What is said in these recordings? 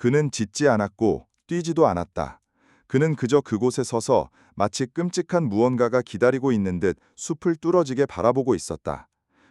그는 짖지 않았고 뛰지도 않았다. 그는 그저 그곳에 서서 마치 끔찍한 무언가가 기다리고 있는 듯 숲을 뚫어지게 바라보고 있었다.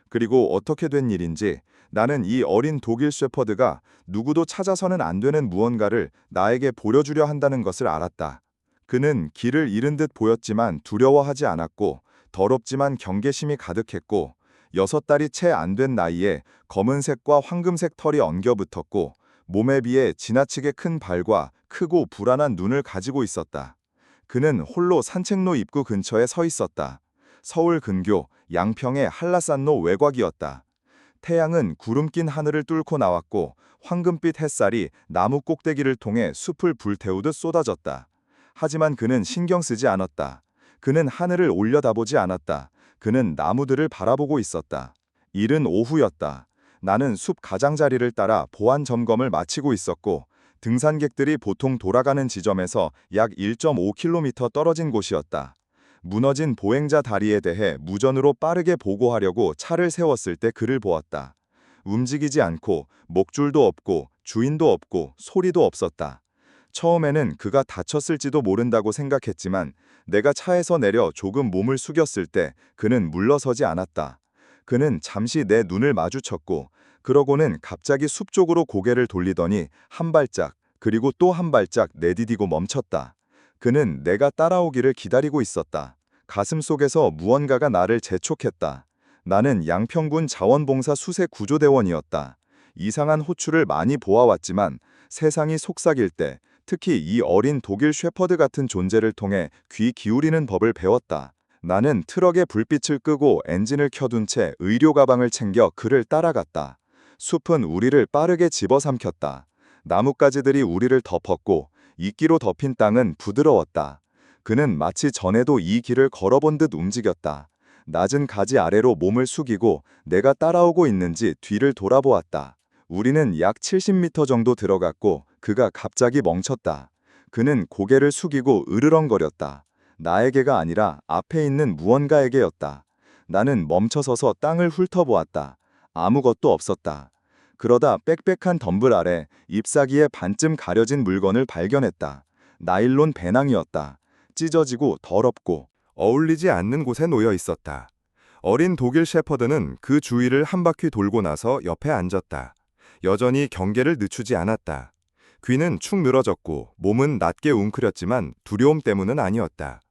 그리고 어떻게 된 일인지 나는 이 어린 독일 셰퍼드가 누구도 찾아서는 안 되는 무언가를 나에게 보여주려 한다는 것을 알았다. 그는 길을 잃은 듯 보였지만 두려워하지 않았고 더럽지만 경계심이 가득했고 6달이 채 안 된 나이에 검은색과 황금색 털이 엉겨붙었고 몸에 비해 지나치게 큰 발과 크고 불안한 눈을 가지고 있었다. 그는 홀로 산책로 입구 근처에 서 있었다. 서울 근교 양평의 한라산로 외곽이었다. 태양은 구름 낀 하늘을 뚫고 나왔고 황금빛 햇살이 나무 꼭대기를 통해 숲을 불태우듯 쏟아졌다. 하지만 그는 신경 쓰지 않았다. 그는 하늘을 올려다보지 않았다. 그는 나무들을 바라보고 있었다. 이른 오후였다. 나는 숲 가장자리를 따라 보안 점검을 마치고 있었고 등산객들이 보통 돌아가는 지점에서 약 1.5km 떨어진 곳이었다. 무너진 보행자 다리에 대해 무전으로 빠르게 보고하려고 차를 세웠을 때 그를 보았다. 움직이지 않고 목줄도 없고 주인도 없고 소리도 없었다. 처음에는 그가 다쳤을지도 모른다고 생각했지만 내가 차에서 내려 조금 몸을 숙였을 때 그는 물러서지 않았다. 그는 잠시 내 눈을 마주쳤고 그러고는 갑자기 숲 쪽으로 고개를 돌리더니 한 발짝 그리고 또 한 발짝 내디디고 멈췄다. 그는 내가 따라오기를 기다리고 있었다. 가슴 속에서 무언가가 나를 재촉했다. 나는 양평군 자원봉사 수색구조대원이었다. 이상한 호출을 많이 보아왔지만 세상이 속삭일 때 특히 이 어린 독일 셰퍼드 같은 존재를 통해 귀 기울이는 법을 배웠다. 나는 트럭의 불빛을 끄고 엔진을 켜둔 채 의료 가방을 챙겨 그를 따라갔다. 숲은 우리를 빠르게 집어삼켰다. 나뭇가지들이 우리를 덮었고 이끼로 덮인 땅은 부드러웠다. 그는 마치 전에도 이 길을 걸어본 듯 움직였다. 낮은 가지 아래로 몸을 숙이고 내가 따라오고 있는지 뒤를 돌아보았다. 우리는 약 70m 정도 들어갔고 그가 갑자기 멈췄다. 그는 고개를 숙이고 으르렁거렸다. 나에게가 아니라 앞에 있는 무언가에게였다. 나는 멈춰서서 땅을 훑어보았다. 아무것도 없었다. 그러다 빽빽한 덤불 아래 잎사귀에 반쯤 가려진 물건을 발견했다. 나일론 배낭이었다. 찢어지고 더럽고 어울리지 않는 곳에 놓여 있었다. 어린 독일 셰퍼드는 그 주위를 한 바퀴 돌고 나서 옆에 앉았다. 여전히 경계를 늦추지 않았다. 귀는 축 늘어졌고 몸은 낮게 웅크렸지만 두려움 때문은 아니었다.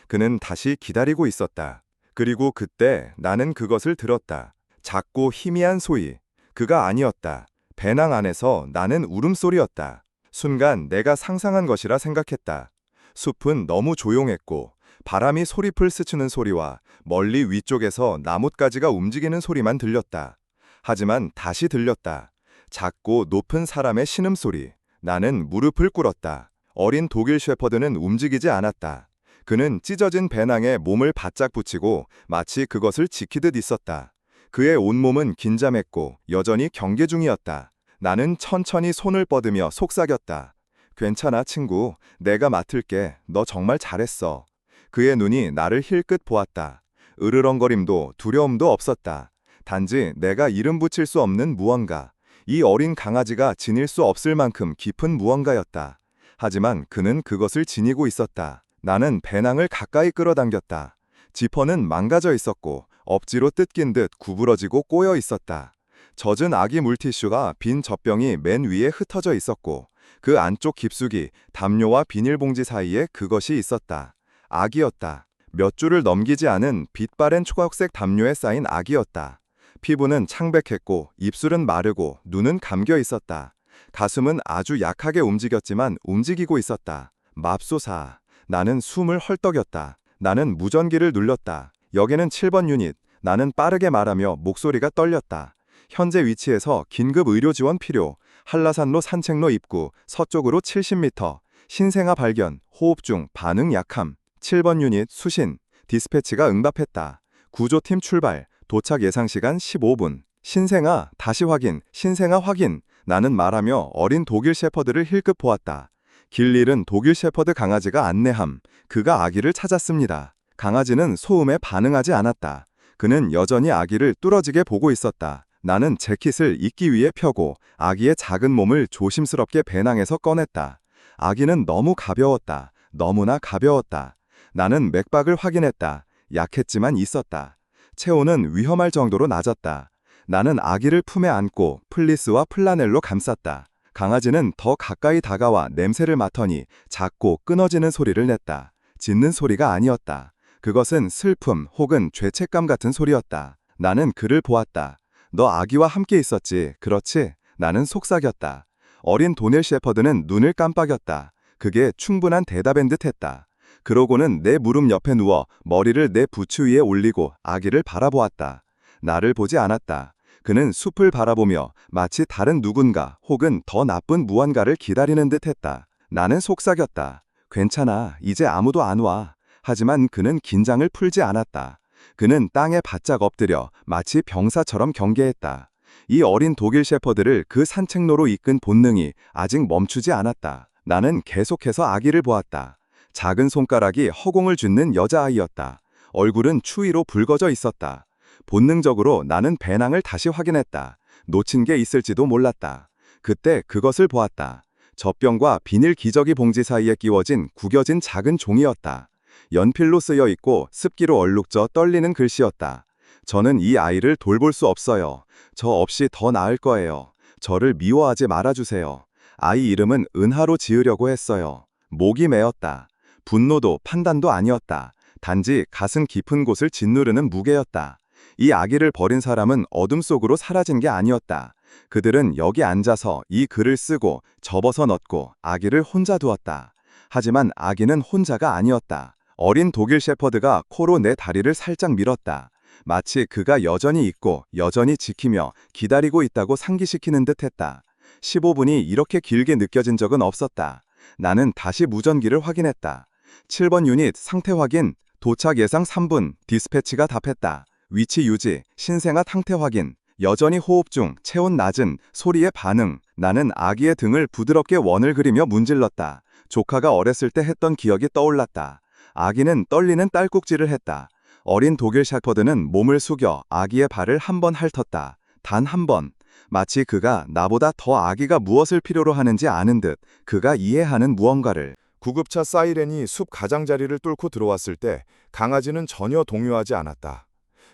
그는 다시 기다리고 있었다. 그리고 그때 나는 그것을 들었다. 작고 희미한 소리. 그가 아니었다. 배낭 안에서 나는 울음소리였다. 순간 내가 상상한 것이라 생각했다. 숲은 너무 조용했고 바람이 소리풀 스치는 소리와 멀리 위쪽에서 나뭇가지가 움직이는 소리만 들렸다. 하지만 다시 들렸다. 작고 높은 사람의 신음소리. 나는 무릎을 꿇었다. 어린 독일 셰퍼드는 움직이지 않았다. 그는 찢어진 배낭에 몸을 바짝 붙이고 마치 그것을 지키듯 있었다. 그의 온몸은 긴장했고 여전히 경계 중이었다. 나는 천천히 손을 뻗으며 속삭였다. 괜찮아, 친구. 내가 맡을게. 너 정말 잘했어. 그의 눈이 나를 힐끗 보았다. 으르렁거림도 두려움도 없었다. 단지 내가 이름 붙일 수 없는 무언가. 이 어린 강아지가 지닐 수 없을 만큼 깊은 무언가였다. 하지만 그는 그것을 지니고 있었다. 나는 배낭을 가까이 끌어당겼다. 지퍼는 망가져 있었고 억지로 뜯긴 듯 구부러지고 꼬여 있었다. 젖은 아기 물티슈가 빈 젖병이 맨 위에 흩어져 있었고 그 안쪽 깊숙이 담요와 비닐봉지 사이에 그것이 있었다. 악이었다. 몇 줄을 넘기지 않은 빛바랜 초록색 담요에 쌓인 악이었다. 피부는 창백했고 입술은 마르고 눈은 감겨 있었다. 가슴은 아주 약하게 움직였지만 움직이고 있었다. 맙소사. 나는 숨을 헐떡였다. 나는 무전기를 눌렀다. 여기는 7번 유닛. 나는 빠르게 말하며 목소리가 떨렸다. 현재 위치에서 긴급 의료 지원 필요. 한라산로 산책로 입구 서쪽으로 70m. 신생아 발견. 호흡 중. 반응 약함. 7번 유닛 수신. 디스패치가 응답했다. 구조팀 출발. 도착 예상 시간 15분. 신생아 다시 확인. 신생아 확인. 나는 말하며 어린 독일 셰퍼드를 힐끗 보았다. 길 잃은 독일 셰퍼드 강아지가 안내함. 그가 아기를 찾았습니다. 강아지는 소음에 반응하지 않았다. 그는 여전히 아기를 뚫어지게 보고 있었다. 나는 재킷을 입기 위해 펴고 아기의 작은 몸을 조심스럽게 배낭에서 꺼냈다. 아기는 너무 가벼웠다. 너무나 가벼웠다. 나는 맥박을 확인했다. 약했지만 있었다. 체온은 위험할 정도로 낮았다. 나는 아기를 품에 안고 플리스와 플라넬로 감쌌다. 강아지는 더 가까이 다가와 냄새를 맡더니 작고 끊어지는 소리를 냈다. 짖는 소리가 아니었다. 그것은 슬픔 혹은 죄책감 같은 소리였다. 나는 그를 보았다. 너 아기와 함께 있었지, 그렇지? 나는 속삭였다. 어린 도넬 셰퍼드는 눈을 깜빡였다. 그게 충분한 대답인 듯했다. 그러고는 내 무릎 옆에 누워 머리를 내 부츠 위에 올리고 아기를 바라보았다. 나를 보지 않았다. 그는 숲을 바라보며 마치 다른 누군가 혹은 더 나쁜 무언가를 기다리는 듯했다. 나는 속삭였다. 괜찮아, 이제 아무도 안 와. 하지만 그는 긴장을 풀지 않았다. 그는 땅에 바짝 엎드려 마치 병사처럼 경계했다. 이 어린 독일 셰퍼드를 그 산책로로 이끈 본능이 아직 멈추지 않았다. 나는 계속해서 아기를 보았다. 작은 손가락이 허공을 줍는 여자아이였다. 얼굴은 추위로 붉어져 있었다. 본능적으로 나는 배낭을 다시 확인했다. 놓친 게 있을지도 몰랐다. 그때 그것을 보았다. 젖병과 비닐 기저귀 봉지 사이에 끼워진 구겨진 작은 종이였다. 연필로 쓰여 있고 습기로 얼룩져 떨리는 글씨였다. 저는 이 아이를 돌볼 수 없어요. 저 없이 더 나을 거예요. 저를 미워하지 말아주세요. 아이 이름은 은하로 지으려고 했어요. 목이 메었다. 분노도 판단도 아니었다. 단지 가슴 깊은 곳을 짓누르는 무게였다. 이 아기를 버린 사람은 어둠 속으로 사라진 게 아니었다. 그들은 여기 앉아서 이 글을 쓰고 접어서 넣고 아기를 혼자 두었다. 하지만 아기는 혼자가 아니었다. 어린 독일 셰퍼드가 코로 내 다리를 살짝 밀었다. 마치 그가 여전히 있고 여전히 지키며 기다리고 있다고 상기시키는 듯했다. 15분이 이렇게 길게 느껴진 적은 없었다. 나는 다시 무전기를 확인했다. 7번 유닛 상태 확인, 도착 예상 3분, 디스패치가 답했다. 위치 유지, 신생아 상태 확인, 여전히 호흡 중, 체온 낮은, 소리의 반응. 나는 아기의 등을 부드럽게 원을 그리며 문질렀다. 조카가 어렸을 때 했던 기억이 떠올랐다. 아기는 떨리는 딸꾹질을 했다. 어린 독일 셰퍼드는 몸을 숙여 아기의 발을 한 번 핥았다. 단 한 번. 마치 그가 나보다 더 아기가 무엇을 필요로 하는지 아는 듯 그가 이해하는 무언가를. 구급차 사이렌이 숲 가장자리를 뚫고 들어왔을 때 강아지는 전혀 동요하지 않았다.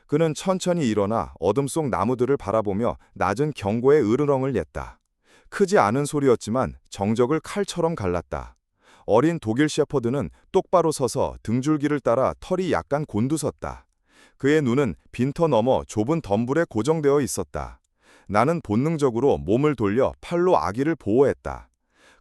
그는 천천히 일어나 어둠 속 나무들을 바라보며 낮은 경고의 으르렁을 냈다. 크지 않은 소리였지만 정적을 칼처럼 갈랐다. 어린 독일 셰퍼드는 똑바로 서서 등줄기를 따라 털이 약간 곤두섰다. 그의 눈은 빈터 너머 좁은 덤불에 고정되어 있었다. 나는 본능적으로 몸을 돌려 팔로 아기를 보호했다.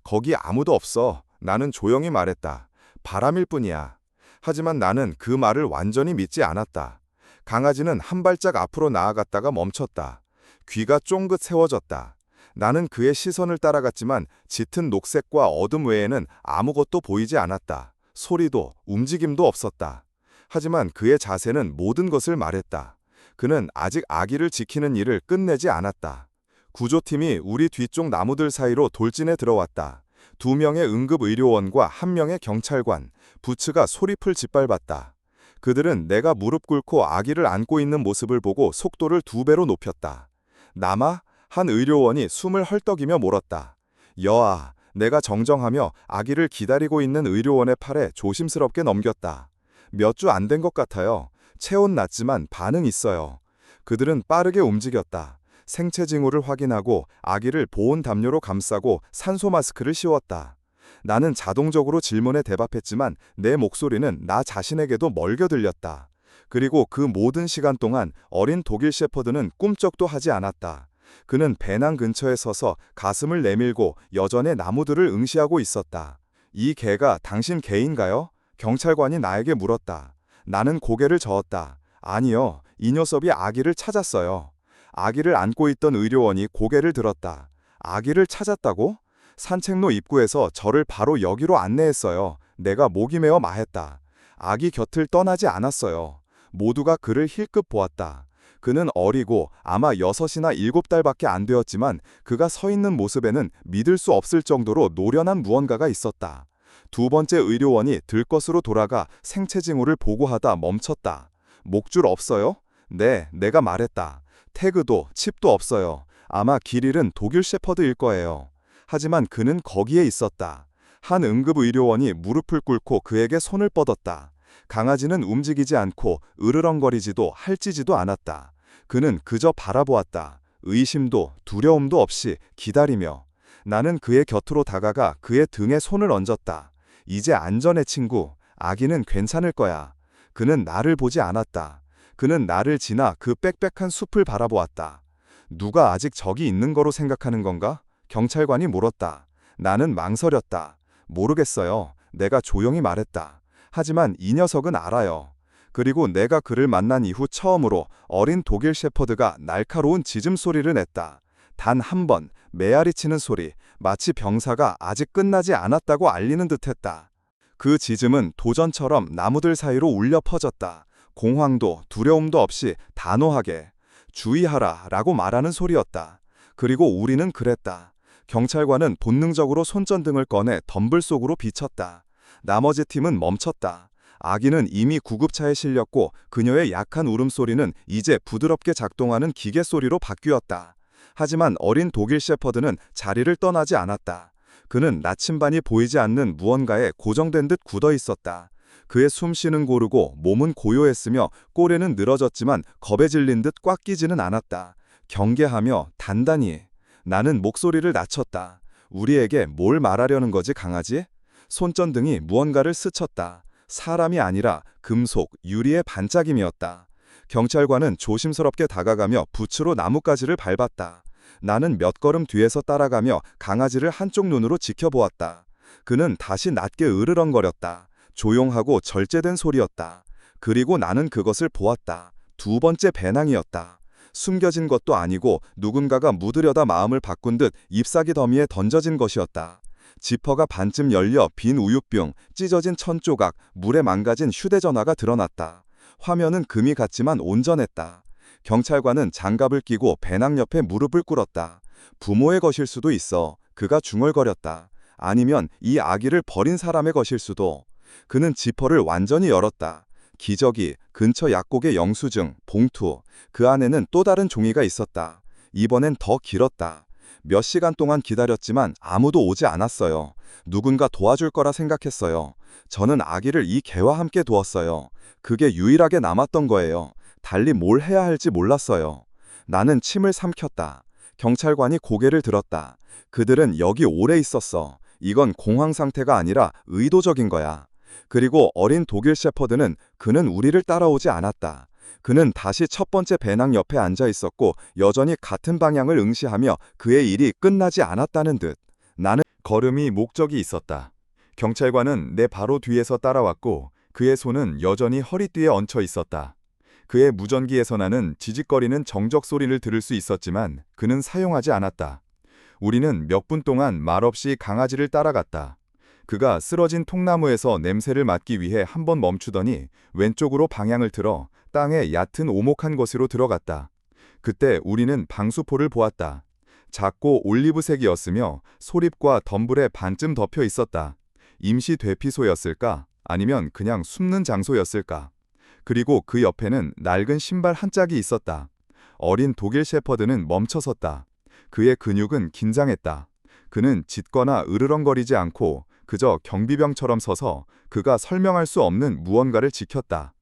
거기 아무도 없어. 나는 조용히 말했다. 바람일 뿐이야. 하지만 나는 그 말을 완전히 믿지 않았다. 강아지는 한 발짝 앞으로 나아갔다가 멈췄다. 귀가 쫑긋 세워졌다. 나는 그의 시선을 따라갔지만 짙은 녹색과 어둠 외에는 아무것도 보이지 않았다. 소리도 움직임도 없었다. 하지만 그의 자세는 모든 것을 말했다. 그는 아직 아기를 지키는 일을 끝내지 않았다. 구조팀이 우리 뒤쪽 나무들 사이로 돌진해 들어왔다. 2명의 응급의료원과 1명의 경찰관, 부츠가 소리풀 짓밟았다. 그들은 내가 무릎 꿇고 아기를 안고 있는 모습을 보고 속도를 2배로 높였다. 남아? 한 의료원이 숨을 헐떡이며 물었다. 여아, 내가 정정하며 아기를 기다리고 있는 의료원의 팔에 조심스럽게 넘겼다. 몇 주 안 된 것 같아요. 체온 낮지만 반응 있어요. 그들은 빠르게 움직였다. 생체 징후를 확인하고 아기를 보온 담요로 감싸고 산소 마스크를 씌웠다. 나는 자동적으로 질문에 대답했지만 내 목소리는 나 자신에게도 멀게 들렸다. 그리고 그 모든 시간 동안 어린 독일 셰퍼드는 꿈쩍도 하지 않았다. 그는 배낭 근처에 서서 가슴을 내밀고 여전의 나무들을 응시하고 있었다. 이 개가 당신 개인가요? 경찰관이 나에게 물었다. 나는 고개를 저었다. 아니요, 이 녀석이 아기를 찾았어요. 아기를 안고 있던 의료원이 고개를 들었다. 아기를 찾았다고? 산책로 입구에서 저를 바로 여기로 안내했어요. 내가 목이 메어 마했다. 아기 곁을 떠나지 않았어요. 모두가 그를 힐끗 보았다. 그는 어리고 아마 6이나 7달밖에 안 되었지만 그가 서 있는 모습에는 믿을 수 없을 정도로 노련한 무언가가 있었다. 2번째 의료원이 들것으로 돌아가 생체 징후를 보고하다 멈췄다. 목줄 없어요? 네, 내가 말했다. 태그도 칩도 없어요. 아마 길 잃은 독일 셰퍼드일 거예요. 하지만 그는 거기에 있었다. 한 응급의료원이 무릎을 꿇고 그에게 손을 뻗었다. 강아지는 움직이지 않고 으르렁거리지도 핥지지도 않았다. 그는 그저 바라보았다. 의심도 두려움도 없이 기다리며. 나는 그의 곁으로 다가가 그의 등에 손을 얹었다. 이제 안전해 친구. 아기는 괜찮을 거야. 그는 나를 보지 않았다. 그는 나를 지나 그 빽빽한 숲을 바라보았다. 누가 아직 저기 있는 거로 생각하는 건가? 경찰관이 물었다. 나는 망설였다. 모르겠어요. 내가 조용히 말했다. 하지만 이 녀석은 알아요. 그리고 내가 그를 만난 이후 처음으로 어린 독일 셰퍼드가 날카로운 짖음 소리를 냈다. 단 한 번, 메아리 치는 소리, 마치 병사가 아직 끝나지 않았다고 알리는 듯했다. 그 짖음은 도전처럼 나무들 사이로 울려 퍼졌다. 공황도 두려움도 없이 단호하게 주의하라 라고 말하는 소리였다. 그리고 우리는 그랬다. 경찰관은 본능적으로 손전등을 꺼내 덤불 속으로 비쳤다. 나머지 팀은 멈췄다. 아기는 이미 구급차에 실렸고 그녀의 약한 울음소리는 이제 부드럽게 작동하는 기계 소리로 바뀌었다. 하지만 어린 독일 셰퍼드는 자리를 떠나지 않았다. 그는 나침반이 보이지 않는 무언가에 고정된 듯 굳어 있었다. 그의 숨쉬는 고르고 몸은 고요했으며 꼬리는 늘어졌지만 겁에 질린 듯 꽉 끼지는 않았다. 경계하며 단단히. 나는 목소리를 낮췄다. 우리에게 뭘 말하려는 거지 강아지? 손전등이 무언가를 스쳤다. 사람이 아니라 금속, 유리의 반짝임이었다. 경찰관은 조심스럽게 다가가며 붓으로 나뭇가지를 밟았다. 나는 몇 걸음 뒤에서 따라가며 강아지를 한쪽 눈으로 지켜보았다. 그는 다시 낮게 으르렁거렸다. 조용하고 절제된 소리였다. 그리고 나는 그것을 보았다. 두 번째 배낭이었다. 숨겨진 것도 아니고 누군가가 묻으려다 마음을 바꾼 듯 잎사귀 더미에 던져진 것이었다. 지퍼가 반쯤 열려 빈 우유병, 찢어진 천조각, 물에 망가진 휴대전화가 드러났다. 화면은 금이 같지만 온전했다. 경찰관은 장갑을 끼고 배낭 옆에 무릎을 꿇었다. 부모의 것일 수도 있어. 그가 중얼거렸다. 아니면 이 아기를 버린 사람의 것일 수도. 그는 지퍼를 완전히 열었다. 기저귀, 근처 약국의 영수증, 봉투. 그 안에는 또 다른 종이가 있었다. 이번엔 더 길었다. 몇 시간 동안 기다렸지만 아무도 오지 않았어요. 누군가 도와줄 거라 생각했어요. 저는 아기를 이 개와 함께 두었어요. 그게 유일하게 남았던 거예요. 달리 뭘 해야 할지 몰랐어요. 나는 침을 삼켰다. 경찰관이 고개를 들었다. 그들은 여기 오래 있었어. 이건 공황 상태가 아니라 의도적인 거야. 그리고 어린 독일 셰퍼드는 그는 우리를 따라오지 않았다. 그는 다시 첫 번째 배낭 옆에 앉아 있었고 여전히 같은 방향을 응시하며 그의 일이 끝나지 않았다는 듯. 나는 걸음이 목적이 있었다. 경찰관은 내 바로 뒤에서 따라왔고 그의 손은 여전히 허리띠에 얹혀 있었다. 그의 무전기에서 나는 지직거리는 정적 소리를 들을 수 있었지만 그는 사용하지 않았다. 우리는 몇 분 동안 말없이 강아지를 따라갔다. 그가 쓰러진 통나무에서 냄새를 맡기 위해 한 번 멈추더니 왼쪽으로 방향을 틀어 땅에 얕은 오목한 곳으로 들어갔다. 그때 우리는 방수포를 보았다. 작고 올리브색이었으며 소립과 덤불에 반쯤 덮여 있었다. 임시 대피소였을까? 아니면 그냥 숨는 장소였을까? 그리고 그 옆에는 낡은 신발 한 짝이 있었다. 어린 독일 셰퍼드는 멈춰섰다. 그의 근육은 긴장했다. 그는 짖거나 으르렁거리지 않고 그저 경비병처럼 서서 그가 설명할 수 없는 무언가를 지켰다.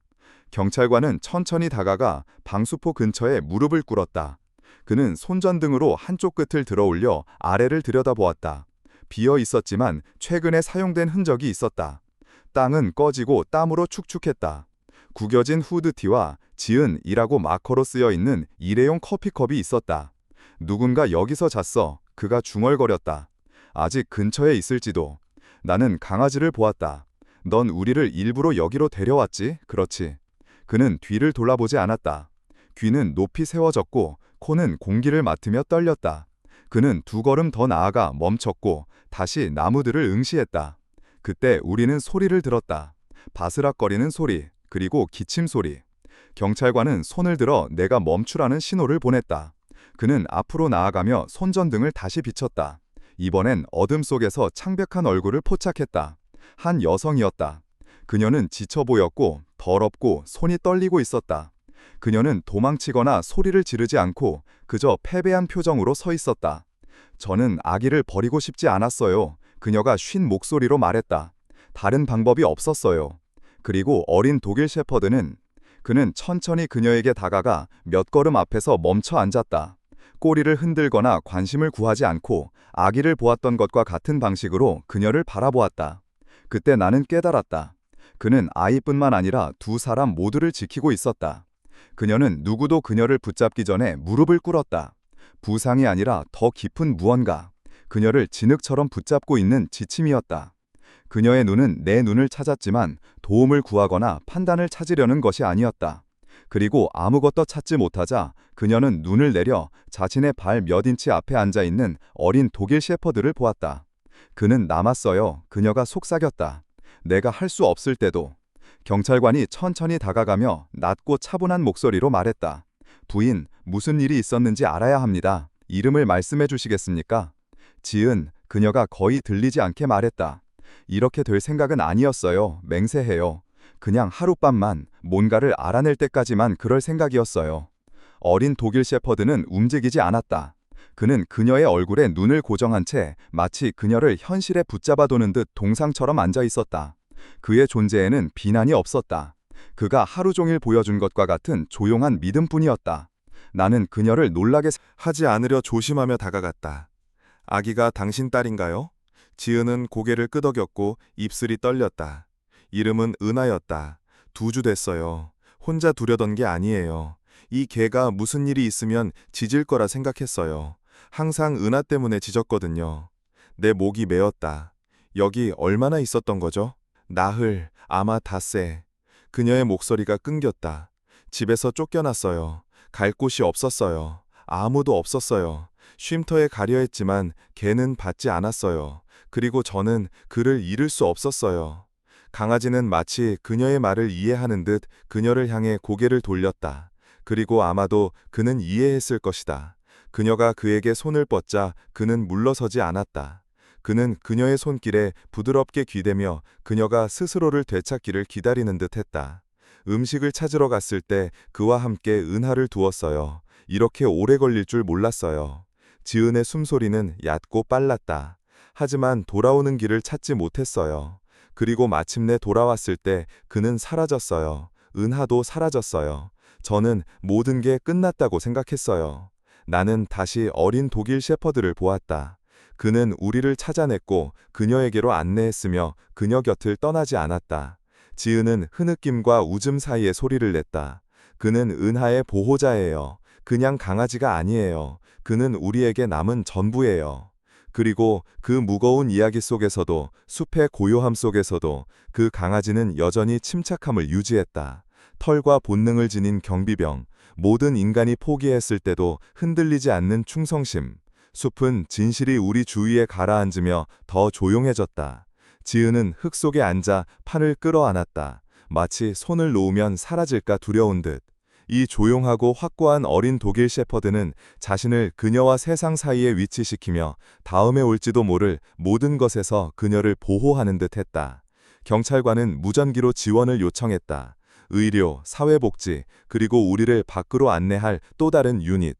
경찰관은 천천히 다가가 방수포 근처에 무릎을 꿇었다. 그는 손전등으로 한쪽 끝을 들어 올려 아래를 들여다보았다. 비어 있었지만 최근에 사용된 흔적이 있었다. 땅은 꺼지고 땀으로 축축했다. 구겨진 후드티와 지은이라고 마커로 쓰여 있는 일회용 커피컵이 있었다. 누군가 여기서 잤어. 그가 중얼거렸다. 아직 근처에 있을지도. 나는 강아지를 보았다. 넌 우리를 일부러 여기로 데려왔지? 그렇지. 그는 뒤를 돌아보지 않았다. 귀는 높이 세워졌고 코는 공기를 맡으며 떨렸다. 그는 두 걸음 더 나아가 멈췄고 다시 나무들을 응시했다. 그때 우리는 소리를 들었다. 바스락거리는 소리, 그리고 기침 소리. 경찰관은 손을 들어 내가 멈추라는 신호를 보냈다. 그는 앞으로 나아가며 손전등을 다시 비췄다. 이번엔 어둠 속에서 창백한 얼굴을 포착했다. 한 여성이었다. 그녀는 지쳐 보였고 더럽고 손이 떨리고 있었다. 그녀는 도망치거나 소리를 지르지 않고 그저 패배한 표정으로 서 있었다. 저는 아기를 버리고 싶지 않았어요. 그녀가 쉰 목소리로 말했다. 다른 방법이 없었어요. 그리고 어린 독일 셰퍼드는 그는 천천히 그녀에게 다가가 몇 걸음 앞에서 멈춰 앉았다. 꼬리를 흔들거나 관심을 구하지 않고 아기를 보았던 것과 같은 방식으로 그녀를 바라보았다. 그때 나는 깨달았다. 그는 아이뿐만 아니라 두 사람 모두를 지키고 있었다. 그녀는 누구도 그녀를 붙잡기 전에 무릎을 꿇었다. 부상이 아니라 더 깊은 무언가, 그녀를 진흙처럼 붙잡고 있는 지침이었다. 그녀의 눈은 내 눈을 찾았지만 도움을 구하거나 판단을 찾으려는 것이 아니었다. 그리고 아무것도 찾지 못하자 그녀는 눈을 내려 자신의 발 몇 인치 앞에 앉아 있는 어린 독일 셰퍼드를 보았다. 그는 남았어요. 그녀가 속삭였다. 내가 할 수 없을 때도. 경찰관이 천천히 다가가며 낮고 차분한 목소리로 말했다. 부인, 무슨 일이 있었는지 알아야 합니다. 이름을 말씀해 주시겠습니까? 지은, 그녀가 거의 들리지 않게 말했다. 이렇게 될 생각은 아니었어요. 맹세해요. 그냥 하룻밤만 뭔가를 알아낼 때까지만 그럴 생각이었어요. 어린 독일 셰퍼드는 움직이지 않았다. 그는 그녀의 얼굴에 눈을 고정한 채 마치 그녀를 현실에 붙잡아두는 듯 동상처럼 앉아 있었다. 그의 존재에는 비난이 없었다. 그가 하루 종일 보여준 것과 같은 조용한 믿음뿐이었다. 나는 그녀를 놀라게 하지 않으려 조심하며 다가갔다. 아기가 당신 딸인가요? 지은은 고개를 끄덕였고 입술이 떨렸다. 이름은 은하였다. 2주 됐어요. 혼자 두려던 게 아니에요. 이 개가 무슨 일이 있으면 짖을 거라 생각했어요. 항상 은하 때문에 짖었거든요. 내 목이 메었다. 여기 얼마나 있었던 거죠? 나흘, 아마 닷새. 그녀의 목소리가 끊겼다. 집에서 쫓겨났어요. 갈 곳이 없었어요. 아무도 없었어요. 쉼터에 가려 했지만 개는 받지 않았어요. 그리고 저는 그를 잃을 수 없었어요. 강아지는 마치 그녀의 말을 이해하는 듯 그녀를 향해 고개를 돌렸다. 그리고 아마도 그는 이해했을 것이다. 그녀가 그에게 손을 뻗자 그는 물러서지 않았다. 그는 그녀의 손길에 부드럽게 귀대며 그녀가 스스로를 되찾기를 기다리는 듯 했다. 음식을 찾으러 갔을 때 그와 함께 은하를 두었어요. 이렇게 오래 걸릴 줄 몰랐어요. 지은의 숨소리는 얕고 빨랐다. 하지만 돌아오는 길을 찾지 못했어요. 그리고 마침내 돌아왔을 때 그는 사라졌어요. 은하도 사라졌어요. 저는 모든 게 끝났다고 생각했어요. 나는 다시 어린 독일 셰퍼드를 보았다. 그는 우리를 찾아냈고 그녀에게로 안내했으며 그녀 곁을 떠나지 않았다. 지은은 흐느낌과 웃음 사이에 소리를 냈다. 그는 은하의 보호자예요. 그냥 강아지가 아니에요. 그는 우리에게 남은 전부예요. 그리고 그 무거운 이야기 속에서도, 숲의 고요함 속에서도 그 강아지는 여전히 침착함을 유지했다. 털과 본능을 지닌 경비병, 모든 인간이 포기했을 때도 흔들리지 않는 충성심. 숲은 진실이 우리 주위에 가라앉으며 더 조용해졌다. 지은은 흙 속에 앉아 팔을 끌어안았다. 마치 손을 놓으면 사라질까 두려운 듯. 이 조용하고 확고한 어린 독일 셰퍼드는 자신을 그녀와 세상 사이에 위치시키며 다음에 올지도 모를 모든 것에서 그녀를 보호하는 듯 했다. 경찰관은 무전기로 지원을 요청했다. 의료, 사회복지, 그리고 우리를 밖으로 안내할 또 다른 유닛.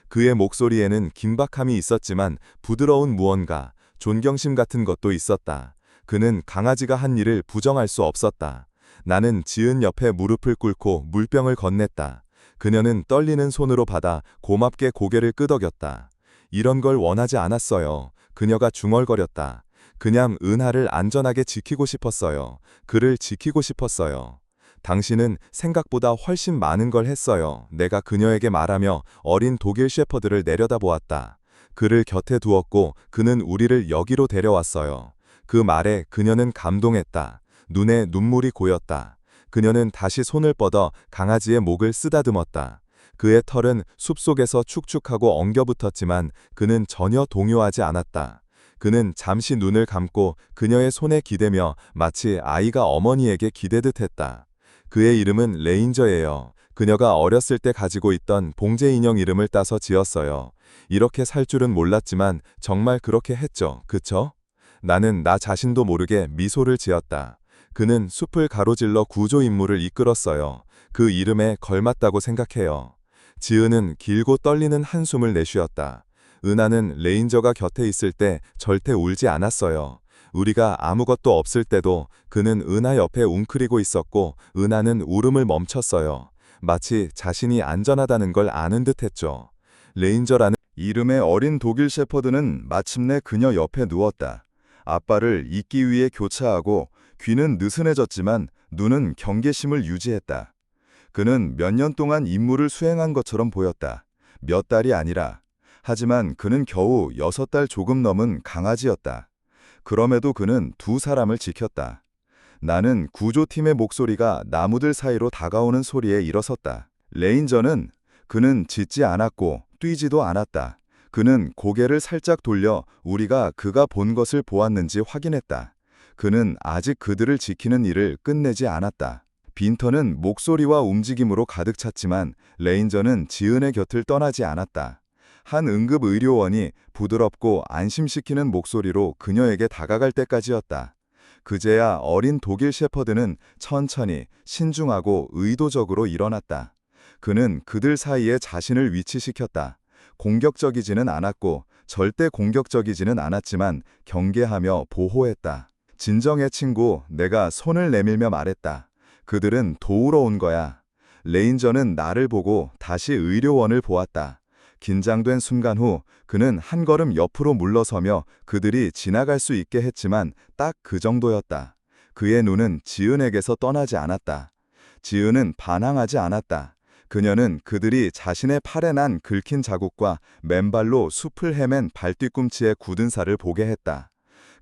그의 목소리에는 긴박함이 있었지만 부드러운 무언가, 존경심 같은 것도 있었다. 그는 강아지가 한 일을 부정할 수 없었다. 나는 지은 옆에 무릎을 꿇고 물병을 건넸다. 그녀는 떨리는 손으로 받아 고맙게 고개를 끄덕였다. 이런 걸 원하지 않았어요. 그녀가 중얼거렸다. 그냥 은하를 안전하게 지키고 싶었어요. 그를 지키고 싶었어요. 당신은 생각보다 훨씬 많은 걸 했어요. 내가 그녀에게 말하며 어린 독일 셰퍼드를 내려다보았다. 그를 곁에 두었고 그는 우리를 여기로 데려왔어요. 그 말에 그녀는 감동했다. 눈에 눈물이 고였다. 그녀는 다시 손을 뻗어 강아지의 목을 쓰다듬었다. 그의 털은 숲속에서 축축하고 엉겨붙었지만 그는 전혀 동요하지 않았다. 그는 잠시 눈을 감고 그녀의 손에 기대며 마치 아이가 어머니에게 기대듯 했다. 그의 이름은 레인저예요. 그녀가 어렸을 때 가지고 있던 봉제 인형 이름을 따서 지었어요. 이렇게 살 줄은 몰랐지만 정말 그렇게 했죠. 그쵸? 나는 나 자신도 모르게 미소를 지었다. 그는 숲을 가로질러 구조 임무를 이끌었어요. 그 이름에 걸맞다고 생각해요. 지은은 길고 떨리는 한숨을 내쉬었다. 은하는 레인저가 곁에 있을 때 절대 울지 않았어요. 우리가 아무것도 없을 때도 그는 은하 옆에 웅크리고 있었고 은하는 울음을 멈췄어요. 마치 자신이 안전하다는 걸 아는 듯했죠. 레인저라는 이름의 어린 독일 셰퍼드는 마침내 그녀 옆에 누웠다. 앞발을 잇기 위해 교차하고 귀는 느슨해졌지만 눈은 경계심을 유지했다. 그는 몇 년 동안 임무를 수행한 것처럼 보였다. 몇 달이 아니라. 하지만 그는 겨우 6달 조금 넘은 강아지였다. 그럼에도 그는 두 사람을 지켰다. 나는 구조팀의 목소리가 나무들 사이로 다가오는 소리에 일어섰다. 레인저는 그는 짖지 않았고 뛰지도 않았다. 그는 고개를 살짝 돌려 우리가 그가 본 것을 보았는지 확인했다. 그는 아직 그들을 지키는 일을 끝내지 않았다. 빈터는 목소리와 움직임으로 가득 찼지만 레인저는 지은의 곁을 떠나지 않았다. 한 응급의료원이 부드럽고 안심시키는 목소리로 그녀에게 다가갈 때까지였다. 그제야 어린 독일 셰퍼드는 천천히 신중하고 의도적으로 일어났다. 그는 그들 사이에 자신을 위치시켰다. 공격적이지는 않았고 절대 공격적이지는 않았지만 경계하며 보호했다. 진정해 친구, 내가 손을 내밀며 말했다. 그들은 도우러 온 거야. 레인저는 나를 보고 다시 의료원을 보았다. 긴장된 순간 후 그는 한 걸음 옆으로 물러서며 그들이 지나갈 수 있게 했지만 딱 그 정도였다. 그의 눈은 지은에게서 떠나지 않았다. 지은은 반항하지 않았다. 그녀는 그들이 자신의 팔에 난 긁힌 자국과 맨발로 숲을 헤맨 발뒤꿈치의 굳은 살을 보게 했다.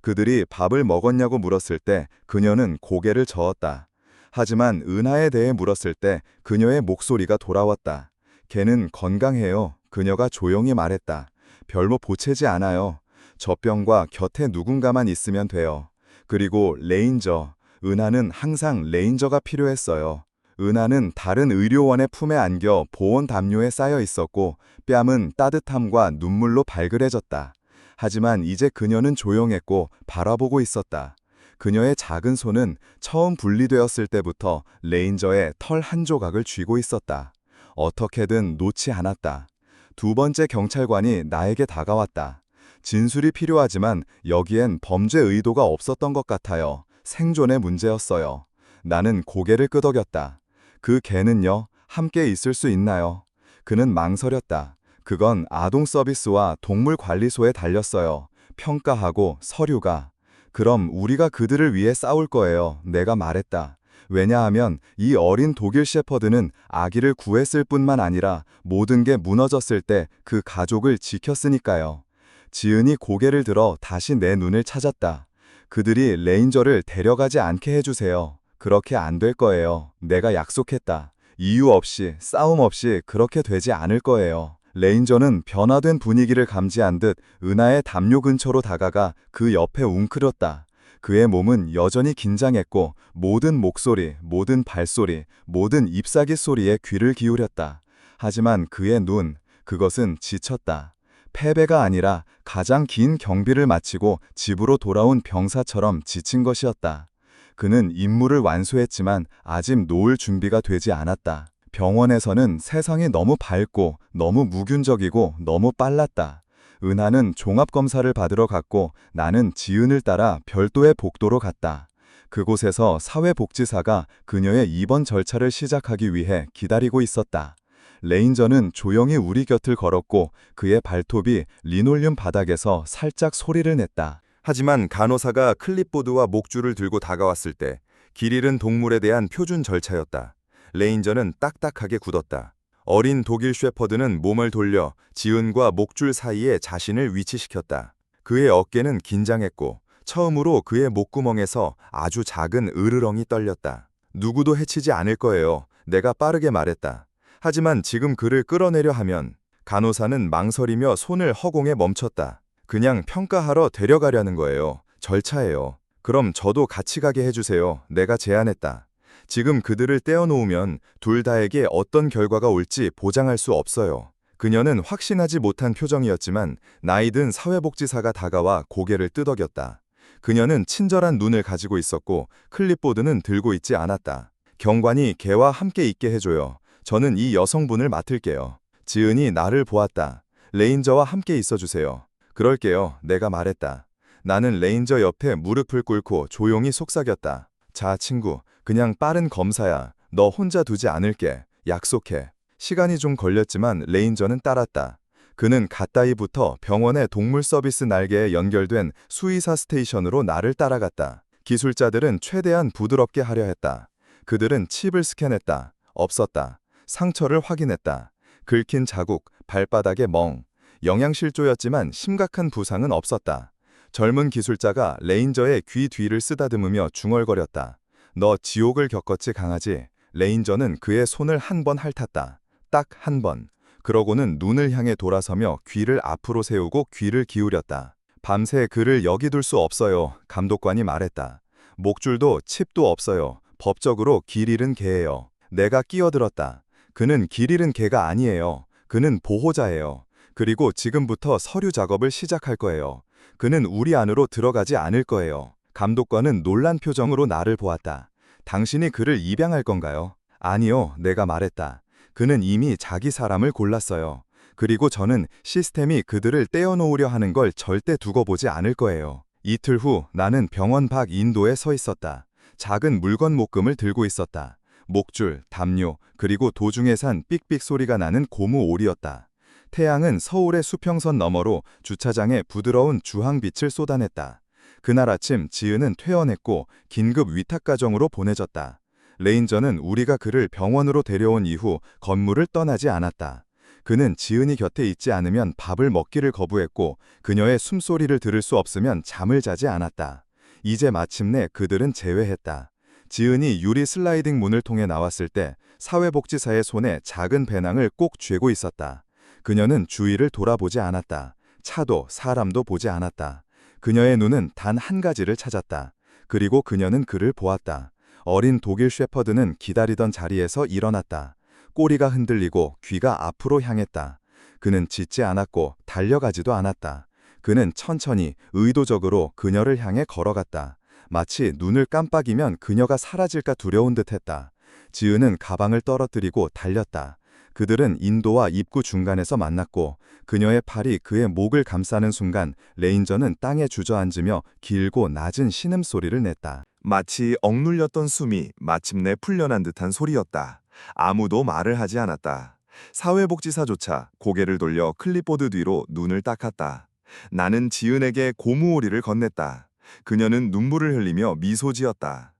그들이 밥을 먹었냐고 물었을 때 그녀는 고개를 저었다. 하지만 은하에 대해 물었을 때 그녀의 목소리가 돌아왔다. 걔는 건강해요. 그녀가 조용히 말했다. 별로 보채지 않아요. 젖병과 곁에 누군가만 있으면 돼요. 그리고 레인저, 은하는 항상 레인저가 필요했어요. 은하는 다른 의료원의 품에 안겨 보온 담요에 쌓여 있었고 뺨은 따뜻함과 눈물로 발그레졌다. 하지만 이제 그녀는 조용했고 바라보고 있었다. 그녀의 작은 손은 처음 분리되었을 때부터 레인저의 털 한 조각을 쥐고 있었다. 어떻게든 놓지 않았다. 두 번째 경찰관이 나에게 다가왔다. 진술이 필요하지만 여기엔 범죄 의도가 없었던 것 같아요. 생존의 문제였어요. 나는 고개를 끄덕였다. 그 개는요, 함께 있을 수 있나요? 그는 망설였다. 그건 아동 서비스와 동물관리소에 달렸어요. 평가하고 서류가. 그럼 우리가 그들을 위해 싸울 거예요. 내가 말했다. 왜냐하면 이 어린 독일 셰퍼드는 아기를 구했을 뿐만 아니라 모든 게 무너졌을 때 그 가족을 지켰으니까요. 지은이 고개를 들어 다시 내 눈을 찾았다. 그들이 레인저를 데려가지 않게 해주세요. 그렇게 안 될 거예요. 내가 약속했다. 이유 없이, 싸움 없이 그렇게 되지 않을 거예요. 레인저는 변화된 분위기를 감지한 듯 은하의 담요 근처로 다가가 그 옆에 웅크렸다. 그의 몸은 여전히 긴장했고 모든 목소리, 모든 발소리, 모든 잎사귀 소리에 귀를 기울였다. 하지만 그의 눈, 그것은 지쳤다. 패배가 아니라 가장 긴 경비를 마치고 집으로 돌아온 병사처럼 지친 것이었다. 그는 임무를 완수했지만 아직 놓을 준비가 되지 않았다. 병원에서는 세상이 너무 밝고 너무 무균적이고 너무 빨랐다. 은하는 종합검사를 받으러 갔고 나는 지은을 따라 별도의 복도로 갔다. 그곳에서 사회복지사가 그녀의 입원 절차를 시작하기 위해 기다리고 있었다. 레인저는 조용히 우리 곁을 걸었고 그의 발톱이 리놀륨 바닥에서 살짝 소리를 냈다. 하지만 간호사가 클립보드와 목줄을 들고 다가왔을 때 길 잃은 동물에 대한 표준 절차였다. 레인저는 딱딱하게 굳었다. 어린 독일 셰퍼드는 몸을 돌려 지은과 목줄 사이에 자신을 위치시켰다. 그의 어깨는 긴장했고 처음으로 그의 목구멍에서 아주 작은 으르렁이 떨렸다. 누구도 해치지 않을 거예요. 내가 빠르게 말했다. 하지만 지금 그를 끌어내려 하면 간호사는 망설이며 손을 허공에 멈췄다. 그냥 평가하러 데려가려는 거예요. 절차예요. 그럼 저도 같이 가게 해주세요. 내가 제안했다. 지금 그들을 떼어놓으면 둘 다에게 어떤 결과가 올지 보장할 수 없어요. 그녀는 확신하지 못한 표정이었지만 나이든 사회복지사가 다가와 고개를 끄덕였다. 그녀는 친절한 눈을 가지고 있었고 클립보드는 들고 있지 않았다. 경관이 걔와 함께 있게 해줘요. 저는 이 여성분을 맡을게요. 지은이 나를 보았다. 레인저와 함께 있어주세요. 그럴게요. 내가 말했다. 나는 레인저 옆에 무릎을 꿇고 조용히 속삭였다. 자, 친구. 그냥 빠른 검사야. 너 혼자 두지 않을게. 약속해. 시간이 좀 걸렸지만 레인저는 따랐다. 그는 가까이부터 병원의 동물 서비스 날개에 연결된 수의사 스테이션으로 나를 따라갔다. 기술자들은 최대한 부드럽게 하려 했다. 그들은 칩을 스캔했다. 없었다. 상처를 확인했다. 긁힌 자국, 발바닥에 멍. 영양실조였지만 심각한 부상은 없었다. 젊은 기술자가 레인저의 귀 뒤를 쓰다듬으며 중얼거렸다. 너 지옥을 겪었지, 강아지. 레인저는 그의 손을 한 번 핥았다. 딱 한 번. 그러고는 눈을 향해 돌아서며 귀를 앞으로 세우고 귀를 기울였다. 밤새 그를 여기 둘 수 없어요. 감독관이 말했다. 목줄도 칩도 없어요. 법적으로 길 잃은 개예요. 내가 끼어들었다. 그는 길 잃은 개가 아니에요. 그는 보호자예요. 그리고 지금부터 서류 작업을 시작할 거예요. 그는 우리 안으로 들어가지 않을 거예요. 감독관은 놀란 표정으로 나를 보았다. 당신이 그를 입양할 건가요? 아니요, 내가 말했다. 그는 이미 자기 사람을 골랐어요. 그리고 저는 시스템이 그들을 떼어놓으려 하는 걸 절대 두고 보지 않을 거예요. 이틀 후 나는 병원 밖 인도에 서 있었다. 작은 물건 목금을 들고 있었다. 목줄, 담요, 그리고 도중에 산 삑삑 소리가 나는 고무 오리였다. 태양은 서울의 수평선 너머로 주차장에 부드러운 주황빛을 쏟아냈다. 그날 아침 지은은 퇴원했고 긴급 위탁 가정으로 보내졌다. 레인저는 우리가 그를 병원으로 데려온 이후 건물을 떠나지 않았다. 그는 지은이 곁에 있지 않으면 밥을 먹기를 거부했고 그녀의 숨소리를 들을 수 없으면 잠을 자지 않았다. 이제 마침내 그들은 재회했다. 지은이 유리 슬라이딩 문을 통해 나왔을 때 사회복지사의 손에 작은 배낭을 꼭 쥐고 있었다. 그녀는 주위를 돌아보지 않았다. 차도 사람도 보지 않았다. 그녀의 눈은 단 한 가지를 찾았다. 그리고 그녀는 그를 보았다. 어린 독일 셰퍼드는 기다리던 자리에서 일어났다. 꼬리가 흔들리고 귀가 앞으로 향했다. 그는 짖지 않았고 달려가지도 않았다. 그는 천천히 의도적으로 그녀를 향해 걸어갔다. 마치 눈을 깜빡이면 그녀가 사라질까 두려운 듯했다. 지은은 가방을 떨어뜨리고 달렸다. 그들은 인도와 입구 중간에서 만났고 그녀의 팔이 그의 목을 감싸는 순간 레인저는 땅에 주저앉으며 길고 낮은 신음소리를 냈다. 마치 억눌렸던 숨이 마침내 풀려난 듯한 소리였다. 아무도 말을 하지 않았다. 사회복지사조차 고개를 돌려 클립보드 뒤로 눈을 닦았다. 나는 지은에게 고무오리를 건넸다. 그녀는 눈물을 흘리며 미소 지었다.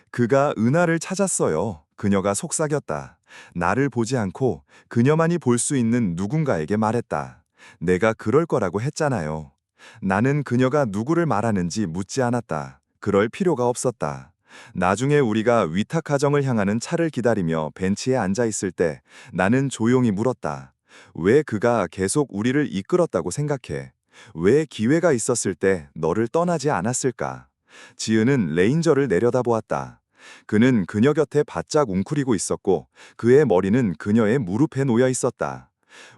그가 은하를 찾았어요. 그녀가 속삭였다. 나를 보지 않고 그녀만이 볼 수 있는 누군가에게 말했다. 내가 그럴 거라고 했잖아요. 나는 그녀가 누구를 말하는지 묻지 않았다. 그럴 필요가 없었다. 나중에 우리가 위탁 가정을 향하는 차를 기다리며 벤치에 앉아 있을 때 나는 조용히 물었다. 왜 그가 계속 우리를 이끌었다고 생각해? 왜 기회가 있었을 때 너를 떠나지 않았을까? 지은은 레인저를 내려다보았다. 그는 그녀 곁에 바짝 웅크리고 있었고 그의 머리는 그녀의 무릎에 놓여 있었다.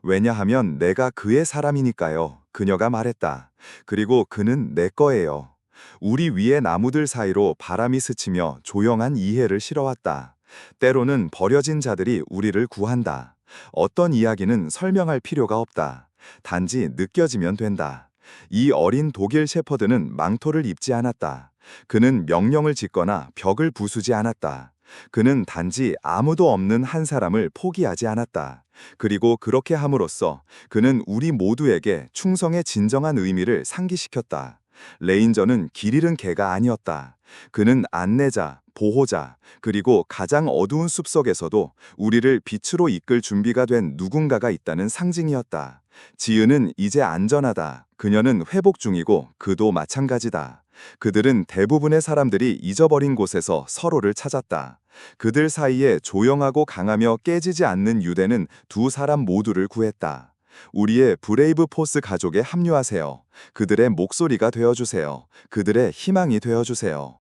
왜냐하면 내가 그의 사람이니까요. 그녀가 말했다. 그리고 그는 내 거예요. 우리 위의 나무들 사이로 바람이 스치며 조용한 이해를 실어왔다. 때로는 버려진 자들이 우리를 구한다. 어떤 이야기는 설명할 필요가 없다. 단지 느껴지면 된다. 이 어린 독일 셰퍼드는 망토를 입지 않았다. 그는 명령을 짓거나 벽을 부수지 않았다. 그는 단지 아무도 없는 한 사람을 포기하지 않았다. 그리고 그렇게 함으로써 그는 우리 모두에게 충성의 진정한 의미를 상기시켰다. 레인저는 길 잃은 개가 아니었다. 그는 안내자, 보호자, 그리고 가장 어두운 숲속에서도 우리를 빛으로 이끌 준비가 된 누군가가 있다는 상징이었다. 지은은 이제 안전하다. 그녀는 회복 중이고 그도 마찬가지다. 그들은 대부분의 사람들이 잊어버린 곳에서 서로를 찾았다. 그들 사이에 조용하고 강하며 깨지지 않는 유대는 두 사람 모두를 구했다. 우리의 브레이브 포스 가족에 합류하세요. 그들의 목소리가 되어주세요. 그들의 희망이 되어주세요.